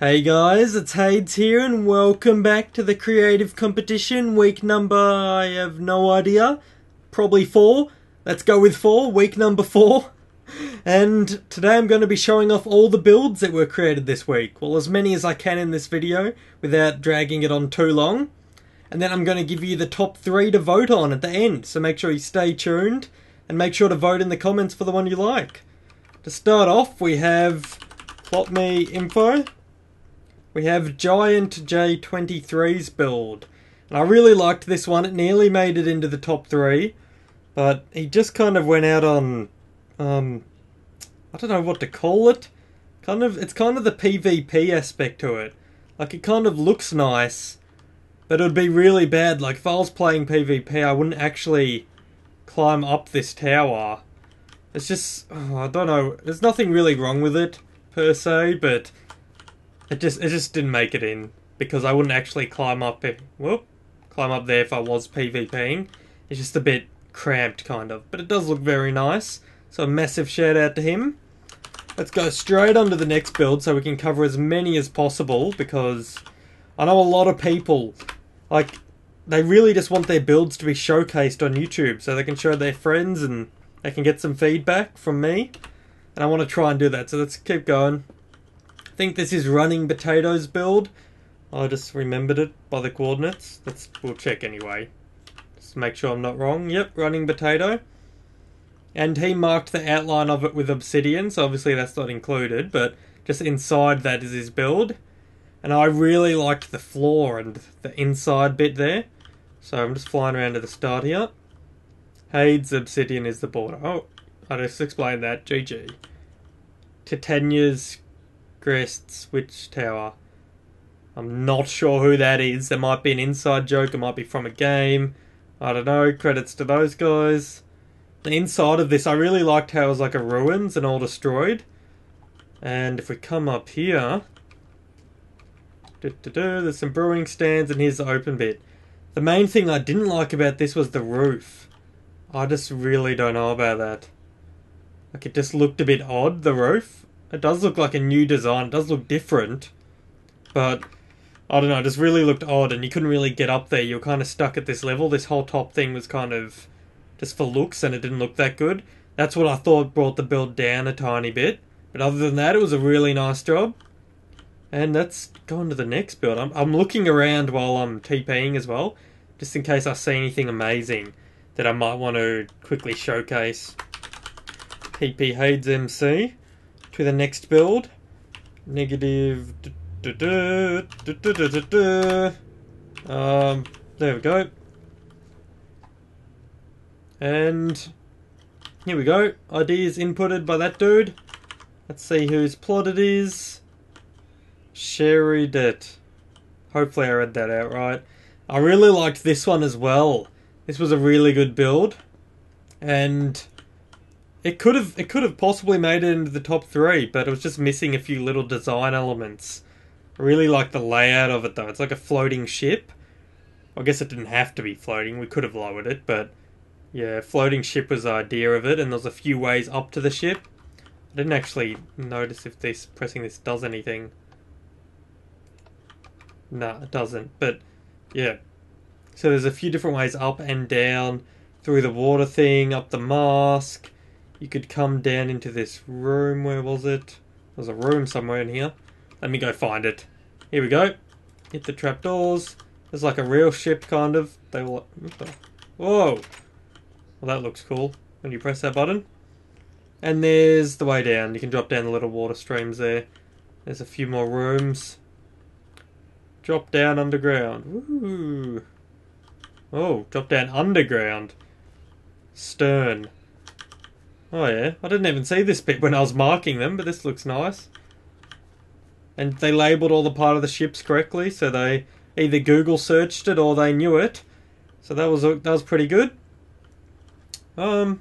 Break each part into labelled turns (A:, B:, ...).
A: Hey guys, it's Hades here and welcome back to the creative competition. Week number, I have no idea. Probably 4. Let's go with 4. Week number 4. And today I'm going to be showing off all the builds that were created this week. Well, as many as I can in this video without dragging it on too long. And then I'm going to give you the top 3 to vote on at the end. So make sure you stay tuned and make sure to vote in the comments for the one you like. To start off, we have Plot Me Info. We have Giant J23's build. And I really liked this one. It nearly made it into the top 3. But he just kind of went out on... I don't know what to call it. It's kind of the PvP aspect to it. Like, it kind of looks nice. But it would be really bad. Like, if I was playing PvP, I wouldn't actually climb up this tower. It's just... I don't know. There's nothing really wrong with it, per se, but... It just didn't make it in because I wouldn't actually climb up there if I was PvPing. It's just a bit cramped, kind of, but it does look very nice. So a massive shout out to him. Let's go straight on to the next build so we can cover as many as possible because I know a lot of people they really just want their builds to be showcased on YouTube so they can show their friends and they can get some feedback from me. And I want to try and do that. So let's keep going. I think this is Running Potatoes build. I just remembered it by the coordinates. We'll check anyway. Just to make sure I'm not wrong. Yep, Running Potato. And he marked the outline of it with obsidian, so obviously that's not included, but just inside that is his build. And I really liked the floor and the inside bit there. So I'm just flying around to the start here. Hades obsidian is the border. Oh, I just explained that. GG. Titania's Crest Switch Tower. I'm not sure who that is. There might be an inside joke. It might be from a game. I don't know. Credits to those guys. The inside of this, I really liked how it was like a ruins and all destroyed. And if we come up here... there's some brewing stands and here's the open bit. The main thing I didn't like about this was the roof. I just really don't know about that. Like, it just looked a bit odd, the roof. It does look like a new design. It does look different. But, I don't know, it just really looked odd and you couldn't really get up there. You were kind of stuck at this level. This whole top thing was kind of just for looks and it didn't look that good. That's what I thought brought the build down a tiny bit. But other than that, it was a really nice job. And let's go on to the next build. I'm looking around while I'm TPing as well. Just in case I see anything amazing that I might want to quickly showcase. PP Hades MC. To the next build. Negative. There we go. And here we go. Ideas inputted by that dude. Let's see whose plot it is. Sheridet. Hopefully I read that out right. I really liked this one as well. This was a really good build. And It could have possibly made it into the top 3, but it was just missing a few little design elements. I really like the layout of it though. It's like a floating ship. I guess it didn't have to be floating. We could have lowered it, but yeah, floating ship was the idea of it, and there's a few ways up to the ship. I didn't actually notice if pressing this does anything. Nah, it doesn't. But yeah. So there's a few different ways up and down through the water thing, up the mask. You could come down into this room. Where was it? There's a room somewhere in here. Let me go find it. Here we go. Hit the trapdoors. There's like a real ship, kind of. Whoa! Well, that looks cool when you press that button. And there's the way down. You can drop down the little water streams there. There's a few more rooms. Drop down underground. Woo! Oh, drop down underground. Stern. Oh yeah, I didn't even see this bit when I was marking them, but this looks nice. And they labelled all the part of the ships correctly, so they either Google searched it or they knew it. So that was pretty good. What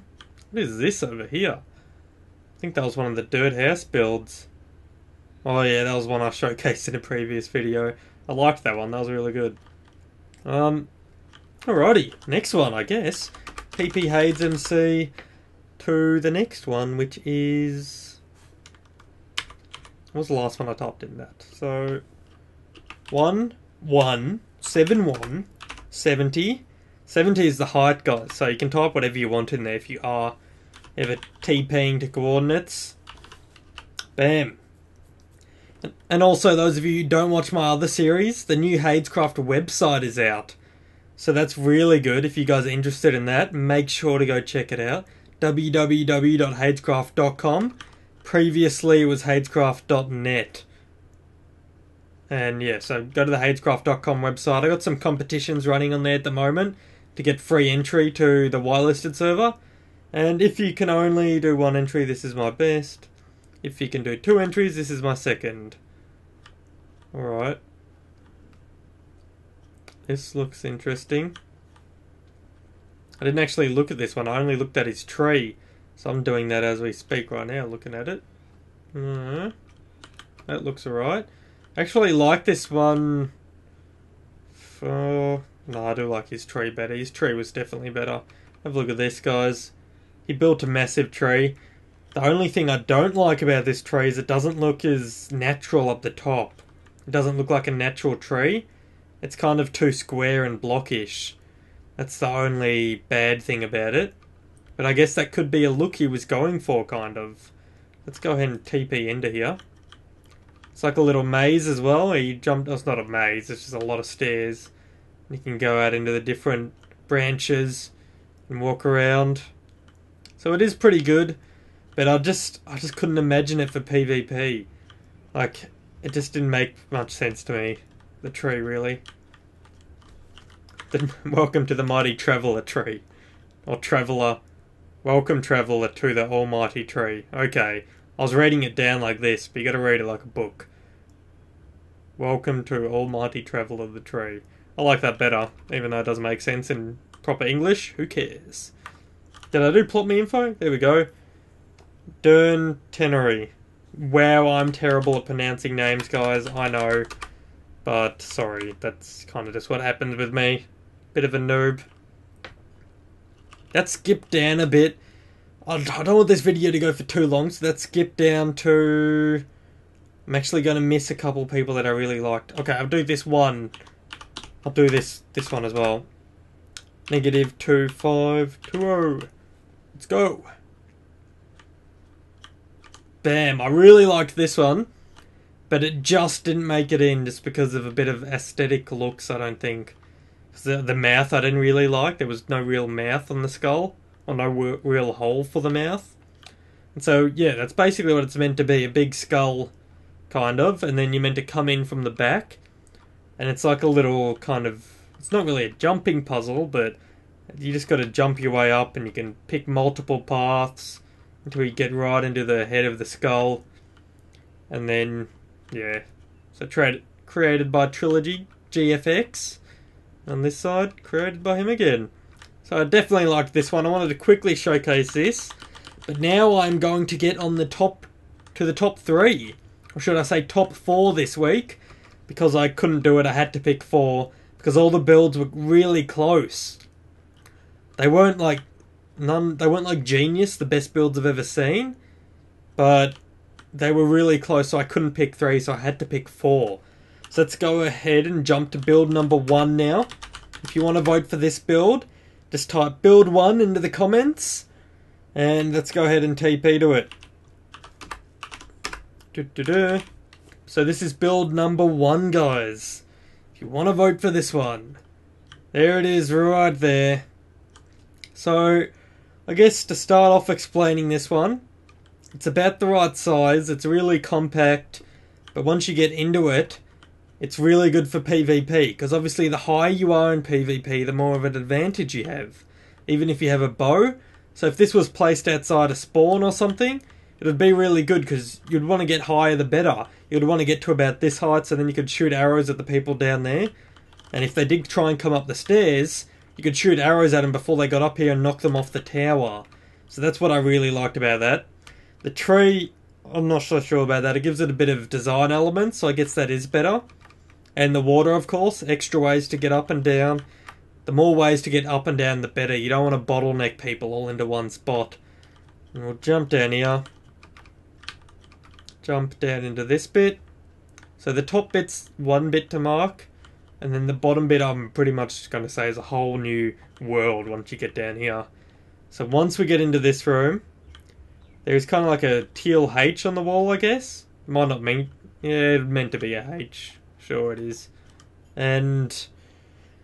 A: is this over here? I think that was one of the Dirt House builds. Oh yeah, that was one I showcased in a previous video. I liked that one, that was really good. Alrighty, next one I guess. PP Hades MC. To the next one, which is What was the last one I typed in that? So 1, 1, 7, 1, 70. 70 is the height, guys, so you can type whatever you want in there if you are ever TPing to coordinates. Bam. And also, those of you who don't watch my other series, the new Hadescraft website is out. So that's really good. If you guys are interested in that, make sure to go check it out. www.hadescraft.com. Previously, it was hadescraft.net. And yeah, so go to the hadescraft.com website. I got some competitions running on there at the moment to get free entry to the whitelisted server. And if you can only do 1 entry, this is my best. If you can do 2 entries, this is my second. Alright. This looks interesting. I didn't actually look at this one, I only looked at his tree. So I'm doing that as we speak right now, looking at it. That looks alright. I actually like this one. No, I do like his tree better. His tree was definitely better. Have a look at this, guys. He built a massive tree. The only thing I don't like about this tree is it doesn't look as natural up the top. It doesn't look like a natural tree. It's kind of too square and blockish. That's the only bad thing about it. But I guess that could be a look he was going for, kind of. Let's go ahead and TP into here. It's like a little maze as well. He jumped... Oh, it's not a maze, it's just a lot of stairs. You can go out into the different branches and walk around. So it is pretty good. But I just couldn't imagine it for PvP. Like, it just didn't make much sense to me. The tree, really. Welcome to the mighty traveller tree. Or traveller. Welcome, traveller, to the almighty tree. Okay. I was reading it down like this, but you gotta read it like a book. Welcome to almighty traveller the tree. I like that better, even though it doesn't make sense in proper English. Who cares? Did I do plot me info? There we go. Dern Tenery. Wow, I'm terrible at pronouncing names, guys, I know. But, sorry, that's kind of just what happens with me. Bit of a noob. That skipped down a bit. I don't want this video to go for too long, so that skipped down to... I'm actually going to miss a couple people that I really liked. Okay, I'll do this one. I'll do this one as well. -2520. Let's go. Bam, I really liked this one, but it just didn't make it in just because of a bit of aesthetic looks, I don't think. The mouth I didn't really like. There was no real mouth on the skull, or no real hole for the mouth. And so, yeah, that's basically what it's meant to be, a big skull, kind of, and then you're meant to come in from the back, and it's like a little kind of... It's not really a jumping puzzle, but you just got to jump your way up, and you can pick multiple paths until you get right into the head of the skull. And then, yeah. So created by Trilogy GFX. On this side, created by him again. So I definitely liked this one. I wanted to quickly showcase this. But now I'm going to get on the top 3. Or should I say top 4 this week. Because I couldn't do it, I had to pick 4. Because all the builds were really close. They weren't like genius, the best builds I've ever seen, but they were really close, so I couldn't pick 3, so I had to pick 4. So let's go ahead and jump to build number 1 now. If you want to vote for this build, just type build 1 into the comments, and let's go ahead and TP to it. So this is build number 1, guys. If you want to vote for this one, there it is right there. So, I guess to start off explaining this one, it's about the right size, it's really compact, but once you get into it, it's really good for PvP, because obviously the higher you are in PvP, the more of an advantage you have, even if you have a bow. So if this was placed outside a spawn or something, it would be really good, because you'd want to get higher the better. You'd want to get to about this height, so then you could shoot arrows at the people down there, and if they did try and come up the stairs, you could shoot arrows at them before they got up here and knock them off the tower. So that's what I really liked about that. The tree, I'm not so sure about that. It gives it a bit of design elements, so I guess that is better. And the water, of course, extra ways to get up and down. The more ways to get up and down, the better. You don't want to bottleneck people all into one spot. And we'll jump down here. jump down into this bit. So the top bit's 1 bit to mark, and then the bottom bit I'm pretty much going to say is a whole new world once you get down here. So once we get into this room, there's kind of like a teal H on the wall, I guess. Might not mean... yeah, it's meant to be a H. Sure it is. And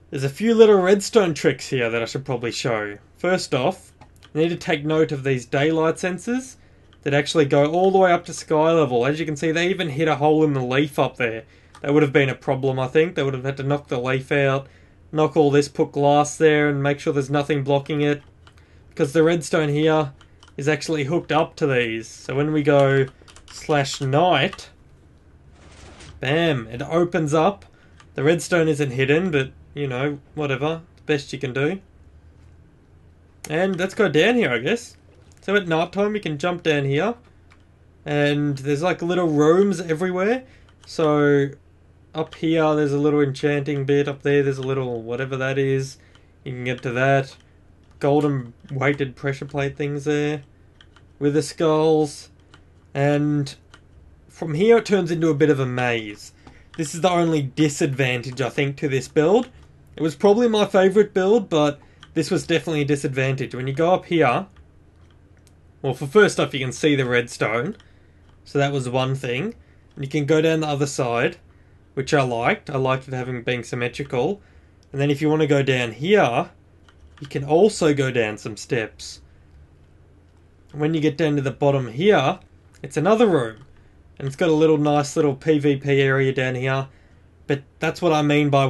A: there's a few little redstone tricks here that I should probably show. First off, you need to take note of these daylight sensors that actually go all the way up to sky level. As you can see, they even hit a hole in the leaf up there. That would have been a problem, I think. They would have had to knock the leaf out, knock all this, put glass there, and make sure there's nothing blocking it. Because the redstone here is actually hooked up to these. So when we go /night, bam, it opens up. The redstone isn't hidden, but, you know, whatever. It's the best you can do. And let's go down here, I guess. So at night time, you can jump down here. And there's like little rooms everywhere. So up here, there's a little enchanting bit. Up there, there's a little whatever that is. You can get to that. Golden weighted pressure plate things there. Wither skulls. And from here, it turns into a bit of a maze. This is the only disadvantage, I think, to this build. It was probably my favourite build, but this was definitely a disadvantage. When you go up here, well, for first off, you can see the redstone. So that was one thing. And you can go down the other side, which I liked. I liked it being symmetrical. And then if you want to go down here, you can also go down some steps. And when you get down to the bottom here, it's another room. And it's got a nice little PvP area down here. But that's what I mean by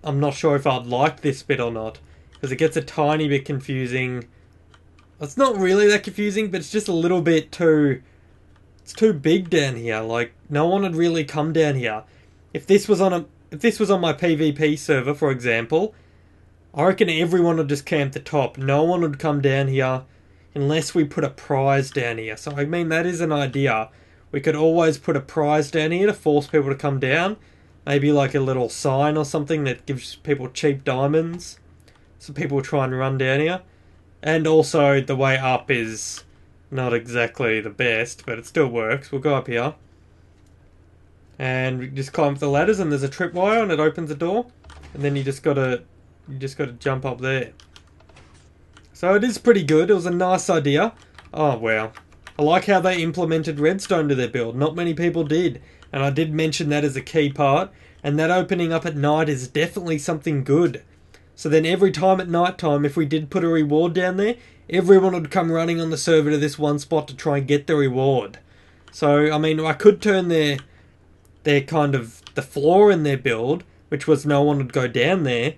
A: I'm not sure if I'd like this bit or not. Because it gets a tiny bit confusing. It's not really that confusing, but it's just a little bit too... it's too big down here. Like, no one would really come down here. If this was on my PvP server, for example, I reckon everyone would just camp the top. No one would come down here unless we put a prize down here. So, I mean, that is an idea. We could always put a prize down here to force people to come down. Maybe like a little sign or something that gives people cheap diamonds. So people try and run down here. And also, the way up is not exactly the best, but it still works. We'll go up here. And we just climb up the ladders, and there's a tripwire, and it opens the door. And then you just gotta jump up there. So it is pretty good. It was a nice idea. Oh, wow. I like how they implemented redstone to their build. Not many people did. And I did mention that as a key part. And that opening up at night is definitely something good. So then every time at night time, if we did put a reward down there, everyone would come running on the server to this one spot to try and get the reward. So, I mean, I could turn their kind of, the flaw in their build, which was no one would go down there,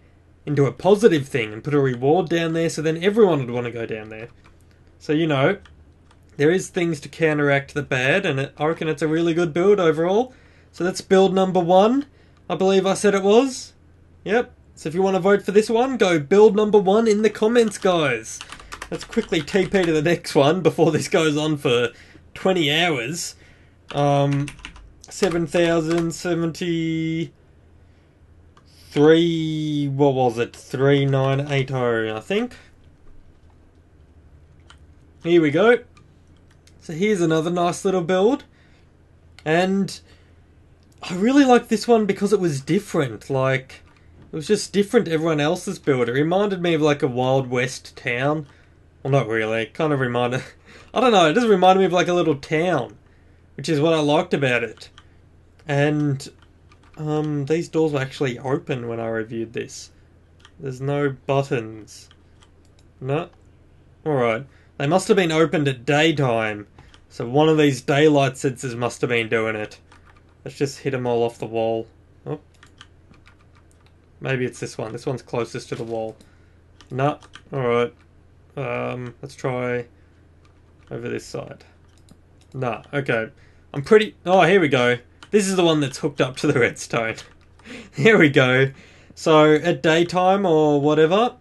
A: into a positive thing and put a reward down there, so then everyone would want to go down there. So, you know, there is things to counteract the bad, and I reckon it's a really good build overall. So that's build number 1, I believe I said it was. Yep. So if you want to vote for this one, go build number 1 in the comments, guys. Let's quickly TP to the next one before this goes on for 20 hours. 7,073... what was it? 3980, I think. Here we go. So here's another nice little build. And I really like this one because it was different. Like, it was just different to everyone else's build. It reminded me of like a Wild West town. Well, not really. It kind of reminded... I don't know. It just reminded me of like a little town. Which is what I liked about it. And these doors were actually open when I reviewed this. There's no buttons. No? Alright. They must have been opened at daytime. So one of these daylight sensors must have been doing it. Let's just hit them all off the wall. Oh. Maybe it's this one. This one's closest to the wall. No. Alright. Let's try over this side. Nah. Okay. I'm pretty... oh, here we go. This is the one that's hooked up to the redstone. Here we go. So, at daytime or whatever,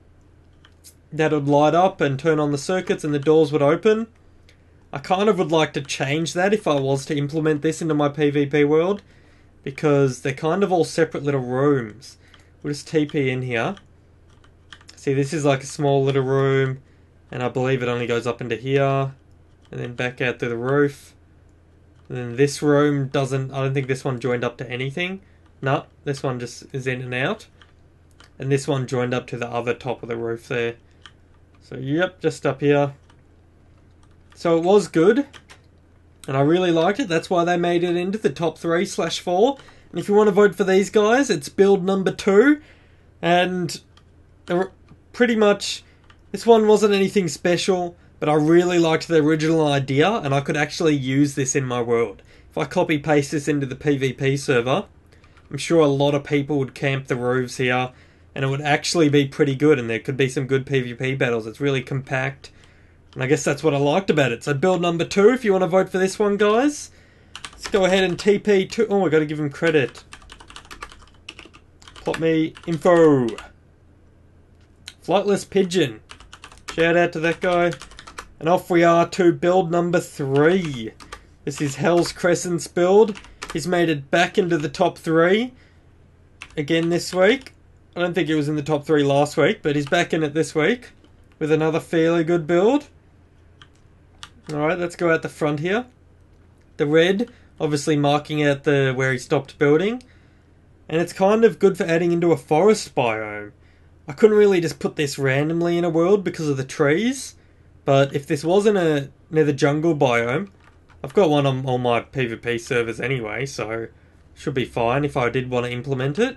A: that would light up and turn on the circuits and the doors would open. I kind of would like to change that if I was to implement this into my PvP world, because they're kind of all separate little rooms. We'll just TP in here. See, this is like a small little room, and I believe it only goes up into here, and then back out through the roof. And then this room doesn't... I don't think this one joined up to anything. No, this one just is in and out. And this one joined up to the other top of the roof there. So, yep, just up here. So it was good. And I really liked it. That's why they made it into the top 3/4. And if you want to vote for these guys, it's build number 2. And pretty much, this one wasn't anything special, but I really liked the original idea, and I could actually use this in my world. If I copy paste this into the PvP server, I'm sure a lot of people would camp the roofs here, and it would actually be pretty good, and there could be some good PvP battles. It's really compact, and I guess that's what I liked about it. So build number 2, if you want to vote for this one, guys. Let's go ahead and TP to... Oh, I got to give him credit. Plot me info. Flightless Pigeon. Shout out to that guy. And off we are to build number 3. This is Hell's Crescent's build. He's made it back into the top 3 again this week. I don't think he was in the top 3 last week, but he's back in it this week with another fairly good build. Alright, let's go out the front here. The red, obviously marking out where he stopped building. And it's kind of good for adding into a forest biome. I couldn't really just put this randomly in a world because of the trees. But if this wasn't a nether jungle biome, I've got one on all my PvP servers anyway, so should be fine if I did want to implement it.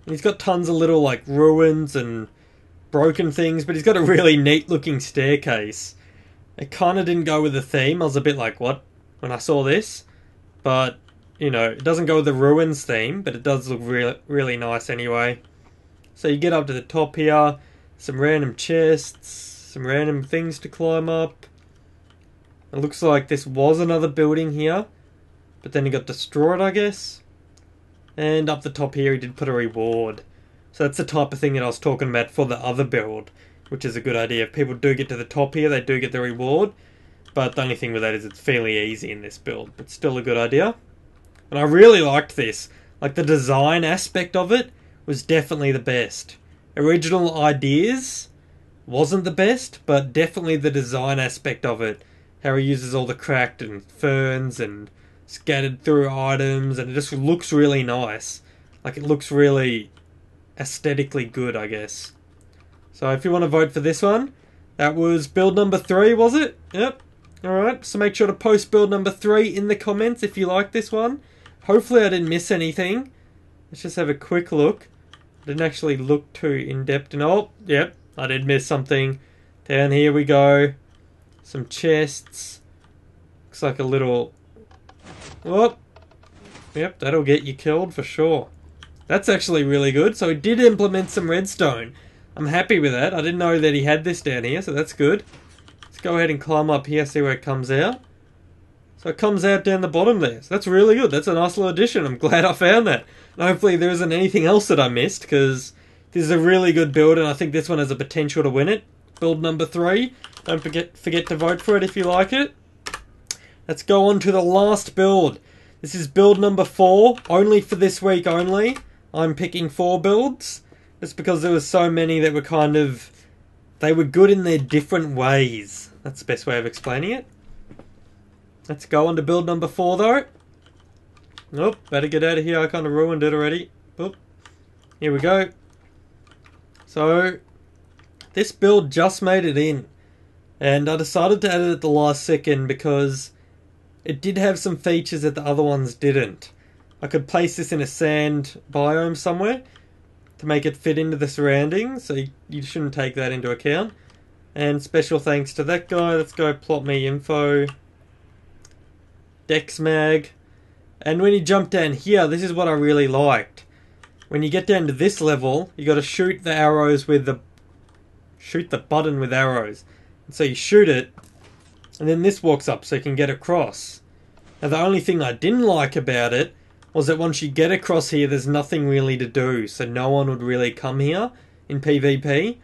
A: And he's got tons of little like ruins and broken things, but he's got a really neat looking staircase. It kind of didn't go with the theme. I was a bit like, what? When I saw this. But, you know, it doesn't go with the ruins theme, but it does look really nice anyway. So you get up to the top here, some random chests, some random things to climb up. It looks like this was another building here, but then it got destroyed, I guess. And up the top here he did put a reward. So that's the type of thing that I was talking about for the other build, which is a good idea. If people do get to the top here, they do get the reward. But the only thing with that is it's fairly easy in this build, but still a good idea. And I really liked this. Like, the design aspect of it was definitely the best. Original ideas wasn't the best, but definitely the design aspect of it. How he uses all the cracked and ferns and scattered through items, and it just looks really nice. Like, it looks really aesthetically good, I guess. So if you want to vote for this one, that was build number 3, was it? Yep. Alright, so make sure to post build number 3 in the comments if you like this one. Hopefully I didn't miss anything. Let's just have a quick look. I didn't actually look too in-depth. And oh, yep, I did miss something. Down here we go. Some chests. Looks like a little... Oh, yep, that'll get you killed for sure. That's actually really good. So he did implement some redstone. I'm happy with that. I didn't know that he had this down here, so that's good. Let's go ahead and climb up here, see where it comes out. So it comes out down the bottom there. So that's really good. That's a nice little addition. I'm glad I found that. And hopefully there isn't anything else that I missed, because this is a really good build, and I think this one has a potential to win it. Build number 3. Don't forget to vote for it if you like it. Let's go on to the last build. This is build number 4. Only for this week only. I'm picking 4 builds. Just because there were so many that were kind of... They were good in their different ways. That's the best way of explaining it. Let's go on to build number 4 though. Nope, better get out of here. I kind of ruined it already. Oop. Here we go. So, this build just made it in. And I decided to add it at the last second because it did have some features that the other ones didn't. I could place this in a sand biome somewhere to make it fit into the surroundings, so you shouldn't take that into account. And special thanks to that guy. Let's go plot me info. Dexmag. And when you jump down here, this is what I really liked. When you get down to this level, you got to shoot the arrows with the... Shoot the button with arrows. And so you shoot it, and then this walks up so you can get across. Now the only thing I didn't like about it was that once you get across here, there's nothing really to do. So no one would really come here in PvP.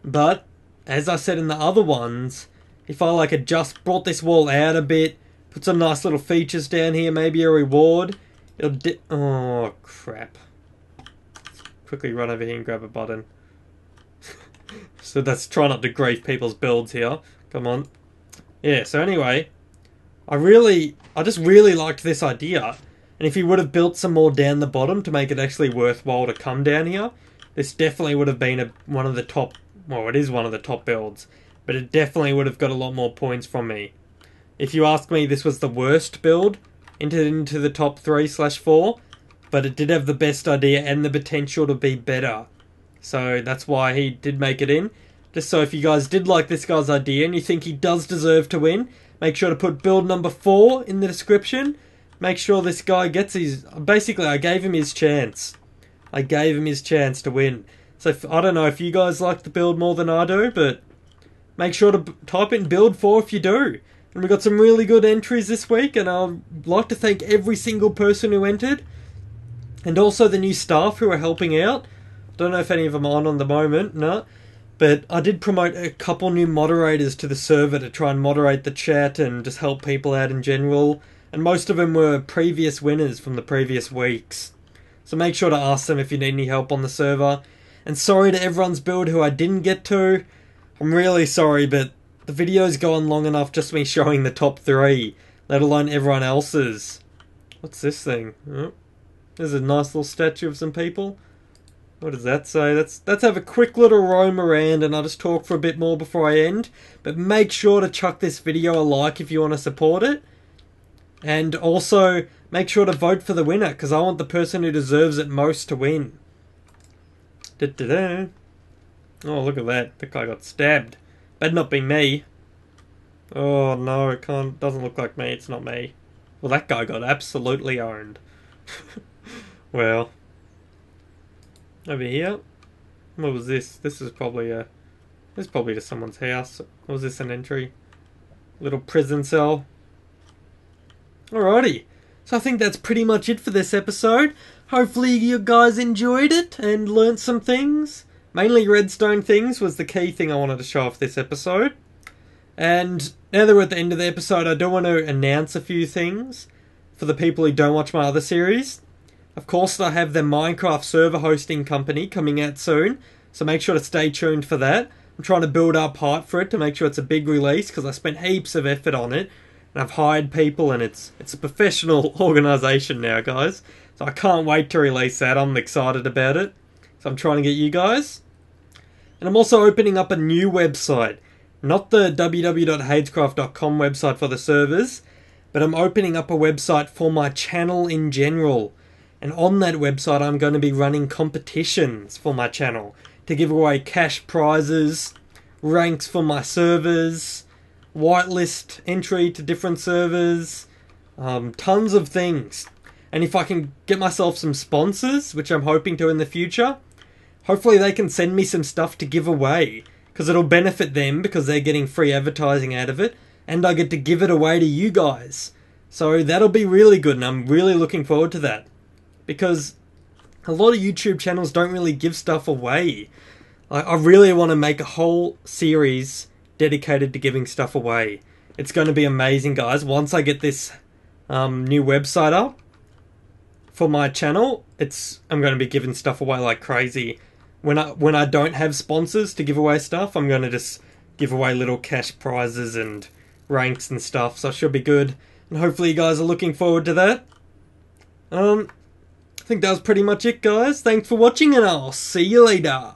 A: But, as I said in the other ones, if I like had just brought this wall out a bit, put some nice little features down here, maybe a reward, it'll oh, crap. Quickly run over here and grab a button. So that's try not to grief people's builds here. Come on. Yeah, so anyway, I really I just really liked this idea. And if he would have built some more down the bottom to make it actually worthwhile to come down here, this definitely would have been one of the top... Well, it is one of the top builds. But it definitely would have got a lot more points from me. If you ask me, this was the worst build into the top 3/4. But it did have the best idea and the potential to be better. So that's why he did make it in. Just so if you guys did like this guy's idea and you think he does deserve to win, make sure to put build number 4 in the description. Make sure this guy gets his... Basically, I gave him his chance. I gave him his chance to win. So I don't know if you guys like the build more than I do, but make sure to type in build 4 if you do. And we got some really good entries this week, and I'd like to thank every single person who entered. And also the new staff who are helping out. Don't know if any of them are on the moment, no. But I did promote a couple new moderators to the server to try and moderate the chat and just help people out in general. And most of them were previous winners from the previous weeks. So make sure to ask them if you need any help on the server. And sorry to everyone's build who I didn't get to. I'm really sorry, but the video's going long enough just me showing the top 3, let alone everyone else's. What's this thing? Oh, there's a nice little statue of some people. What does that say? Let's have a quick little roam around and I'll just talk for a bit more before I end. But make sure to chuck this video a like if you want to support it. And also, make sure to vote for the winner, because I want the person who deserves it most to win. Da-da-da. Oh, look at that. The guy got stabbed. Better not be me. Oh, no, it doesn't look like me. It's not me. Well, that guy got absolutely owned. Well. Over here. What was this? This is probably to someone's house. Or was this an entry? Little prison cell. Alrighty, so I think that's pretty much it for this episode. Hopefully you guys enjoyed it and learnt some things. Mainly redstone things was the key thing I wanted to show off this episode. And now that we're at the end of the episode, I do want to announce a few things for the people who don't watch my other series. Of course, I have the Minecraft server hosting company coming out soon, so make sure to stay tuned for that. I'm trying to build up hype for it to make sure it's a big release, because I spent heaps of effort on it. And I've hired people, and it's a professional organisation now, guys. So I can't wait to release that. I'm excited about it. So I'm trying to get you guys. And I'm also opening up a new website. Not the www.hadescraft.com website for the servers, but I'm opening up a website for my channel in general. And on that website, I'm going to be running competitions for my channel to give away cash prizes, ranks for my servers, whitelist entry to different servers, tons of things. And if I can get myself some sponsors, which I'm hoping to in the future, hopefully they can send me some stuff to give away, because it'll benefit them because they're getting free advertising out of it, and I get to give it away to you guys. So that'll be really good, and I'm really looking forward to that, because a lot of YouTube channels don't really give stuff away. I really want to make a whole series dedicated to giving stuff away. It's going to be amazing, guys. Once I get this new website up for my channel, I'm going to be giving stuff away like crazy. When I don't have sponsors to give away stuff, I'm going to just give away little cash prizes and ranks and stuff, so it should be good. And hopefully you guys are looking forward to that. I think that was pretty much it, guys. Thanks for watching, and I'll see you later.